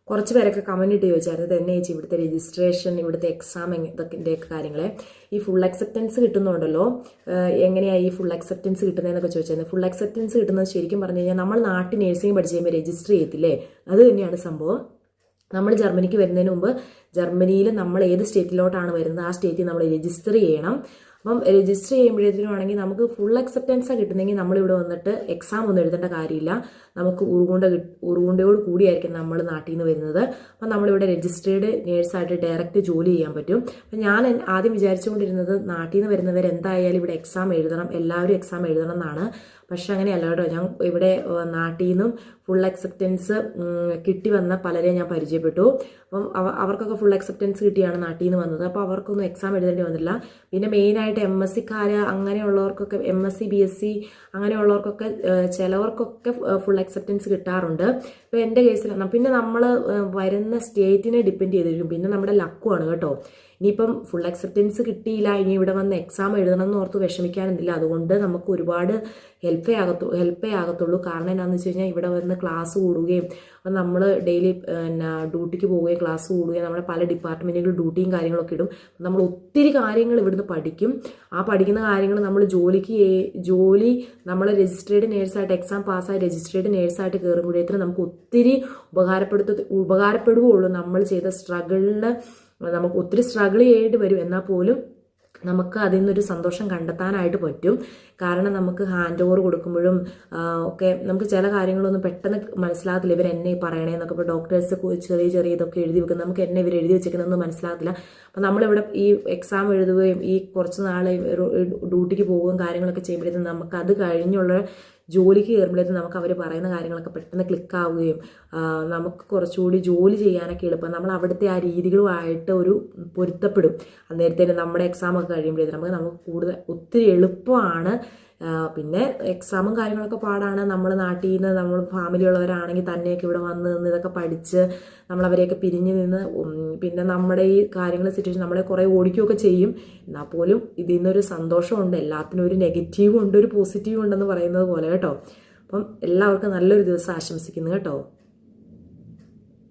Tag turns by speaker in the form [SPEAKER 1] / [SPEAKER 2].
[SPEAKER 1] കുറച്ച് പേരൊക്കെ കമന്റ് ഇട്ട് ചോദിച്ചായിരുന്നു തന്നെ ചേച്ചി ഇവിടുത്തെ രജിസ്ട്രേഷൻ, ഇവിടുത്തെ എക്സാം ഇതൊക്കെ കാര്യങ്ങളെ ഈ ഫുൾ അക്സെപ്റ്റൻസ് കിട്ടുന്നുണ്ടല്ലോ, എങ്ങനെയാണ് ഈ ഫുൾ അക്സെപ്റ്റൻസ് കിട്ടുന്നതെന്നൊക്കെ ചോദിച്ചായിരുന്നു. ഫുൾ അക്സെപ്റ്റൻസ് കിട്ടുന്നത് ശരിക്കും പറഞ്ഞു കഴിഞ്ഞാൽ നമ്മൾ നാട്ടിൽ നേഴ്സിംഗ് പഠിച്ച് കഴിയുമ്പോൾ രജിസ്റ്റർ ചെയ്യത്തില്ലേ, അത് തന്നെയാണ് സംഭവം. നമ്മൾ ജർമ്മനിക്ക് വരുന്നതിന് മുമ്പ് ജർമ്മനിയിൽ നമ്മൾ ഏത് സ്റ്റേറ്റിലോട്ടാണ് വരുന്നത് ആ സ്റ്റേറ്റിൽ നമ്മൾ രജിസ്റ്റർ ചെയ്യണം. അപ്പം രജിസ്റ്റർ ചെയ്യുമ്പോഴത്തേനുമാണെങ്കിൽ നമുക്ക് ഫുൾ അക്സെപ്റ്റൻസാണ് കിട്ടുന്നെങ്കിൽ നമ്മളിവിടെ വന്നിട്ട് എക്സാം ഒന്നും എഴുതേണ്ട കാര്യമില്ല. നമുക്ക് ഉറുകുണ്ടയോട് കൂടിയായിരിക്കും നമ്മൾ നാട്ടിൽ നിന്ന് വരുന്നത്. അപ്പം നമ്മളിവിടെ രജിസ്റ്റേർഡ് നേഴ്സായിട്ട് ഡയറക്റ്റ് ജോലി ചെയ്യാൻ പറ്റും. അപ്പം ഞാൻ ആദ്യം വിചാരിച്ചുകൊണ്ടിരുന്നത് നാട്ടിൽ നിന്ന് വരുന്നവർ എന്തായാലും ഇവിടെ എക്സാം എഴുതണം, എല്ലാവരും എക്സാം എഴുതണം എന്നാണ്. പക്ഷെ അങ്ങനെയല്ല കേട്ടോ. ഞാൻ ഇവിടെ നാട്ടിൽ നിന്നും ഫുൾ അക്സെപ്റ്റൻസ് കിട്ടി വന്ന പലരെയും ഞാൻ പരിചയപ്പെട്ടു. അപ്പം അവർക്കൊക്കെ ഫുൾ അക്സെപ്റ്റൻസ് കിട്ടിയാണ് നാട്ടിൽ നിന്ന് വന്നത്. അപ്പോൾ അവർക്കൊന്നും എക്സാം എഴുതേണ്ടി വന്നില്ല. പിന്നെ മെയിനായിട്ട് MSc അങ്ങനെയുള്ളവർക്കൊക്കെ, MSc BSc അങ്ങനെയുള്ളവർക്കൊക്കെ ചിലവർക്കൊക്കെ ഫുൾ അക്സെപ്റ്റൻസ് കിട്ടാറുണ്ട്. ഇപ്പോൾ എൻ്റെ കേസിലാണ്. പിന്നെ നമ്മൾ വരുന്ന സ്റ്റേറ്റിനെ ഡിപ്പെൻഡ് ചെയ്തിരിക്കും. പിന്നെ നമ്മുടെ ലക്കുമാണ് കേട്ടോ. ഇനിയിപ്പം ഫുൾ അക്സെപ്റ്റൻസ് കിട്ടിയില്ല, ഇനി ഇവിടെ വന്ന് എക്സാം എഴുതണം എന്ന് ഓർത്ത് വിഷമിക്കാനൊന്നുമില്ല. അതുകൊണ്ട് നമുക്ക് ഒരുപാട് ഹെൽപ്പേ ആകത്തുള്ളൂ. കാരണം എന്താണെന്ന് വെച്ച് കഴിഞ്ഞാൽ ഇവിടെ വന്ന് ക്ലാസ് കൂടുകയും അപ്പം നമ്മൾ ഡെയിലി ഡ്യൂട്ടിക്ക് പോവുകയും ക്ലാസ് കൂടുകയും നമ്മുടെ പല ഡിപ്പാർട്ട്മെൻറ്റുകളിൽ ഡ്യൂട്ടിയും കാര്യങ്ങളൊക്കെ ഇടും. നമ്മൾ ഒത്തിരി കാര്യങ്ങൾ ഇവിടുന്ന് പഠിക്കും. ആ പഠിക്കുന്ന കാര്യങ്ങൾ നമ്മൾ ജോലി നമ്മൾ രജിസ്ട്രേഡ് നേഴ്സായിട്ട് എക്സാം പാസ്സായി രജിസ്ട്രേഡ് നേഴ്സായിട്ട് കയറുമ്പോഴത്തേനും നമുക്ക് ഒത്തിരി ഉപകാരപ്പെടുകയുള്ളൂ. നമ്മൾ ചെയ്ത സ്ട്രഗിളിന് നമുക്ക് ഒത്തിരി സ്ട്രഗിൾ ചെയ്യേണ്ടി വരും. എന്നാൽ പോലും നമുക്ക് അതിൽ നിന്നൊരു സന്തോഷം കണ്ടെത്താനായിട്ട് പറ്റും. കാരണം നമുക്ക് ഹാൻഡ് ഓവർ കൊടുക്കുമ്പോഴും ഒക്കെ നമുക്ക് ചില കാര്യങ്ങളൊന്നും പെട്ടെന്ന് മനസ്സിലാകത്തില്ല. ഇവർ എന്നെ പറയണേന്നൊക്കെ. ഇപ്പോൾ ഡോക്ടേഴ്സ് ചെറിയ ഇതൊക്കെ എഴുതി വെക്കും. നമുക്ക് എന്നെ ഇവർ എഴുതി വെച്ചേക്കുന്നതൊന്നും മനസ്സിലാകത്തില്ല. അപ്പം നമ്മളിവിടെ ഈ എക്സാം എഴുതുകയും ഈ കുറച്ച് നാൾ ഡ്യൂട്ടിക്ക് പോവുകയും കാര്യങ്ങളൊക്കെ ചെയ്യുമ്പോഴത്തേക്കും നമുക്ക് അത് കഴിഞ്ഞുള്ള ജോലിക്ക് കയറുമ്പോഴത്തേക്കും നമുക്ക് അവർ പറയുന്ന കാര്യങ്ങളൊക്കെ പെട്ടെന്ന് ക്ലിക്കാവുകയും നമുക്ക് കുറച്ചുകൂടി ജോലി ചെയ്യാനൊക്കെ എളുപ്പം. നമ്മൾ അവിടുത്തെ ആ രീതികളുമായിട്ട് ഒരു പൊരുത്തപ്പെടും. അന്നേരത്തേനും നമ്മുടെ എക്സാമൊക്കെ കഴിയുമ്പോഴത്തേക്കും നമുക്ക് ഒത്തിരി എളുപ്പമാണ്. പിന്നെ എക്സാമും കാര്യങ്ങളൊക്കെ പാടാണ്. നമ്മൾ നാട്ടിൽ നിന്ന് നമ്മൾ ഫാമിലി ഉള്ളവരാണെങ്കിൽ തന്നെയൊക്കെ ഇവിടെ വന്ന് നിന്ന് ഇതൊക്കെ പഠിച്ച് നമ്മളവരെയൊക്കെ പിരിഞ്ഞ് നിന്ന് പിന്നെ നമ്മുടെ ഈ കാര്യങ്ങൾ സിറ്റുവേഷൻ നമ്മളെ കുറേ ഓടിക്കുകയൊക്കെ ചെയ്യും. എന്നാൽ പോലും ഇതിൽ നിന്നൊരു സന്തോഷമുണ്ട്. എല്ലാത്തിനും ഒരു നെഗറ്റീവും ഉണ്ട്, ഒരു പോസിറ്റീവും ഉണ്ടെന്ന് പറയുന്നത് പോലെ കേട്ടോ. അപ്പം എല്ലാവർക്കും നല്ലൊരു ദിവസം ആശംസിക്കുന്നു കേട്ടോ.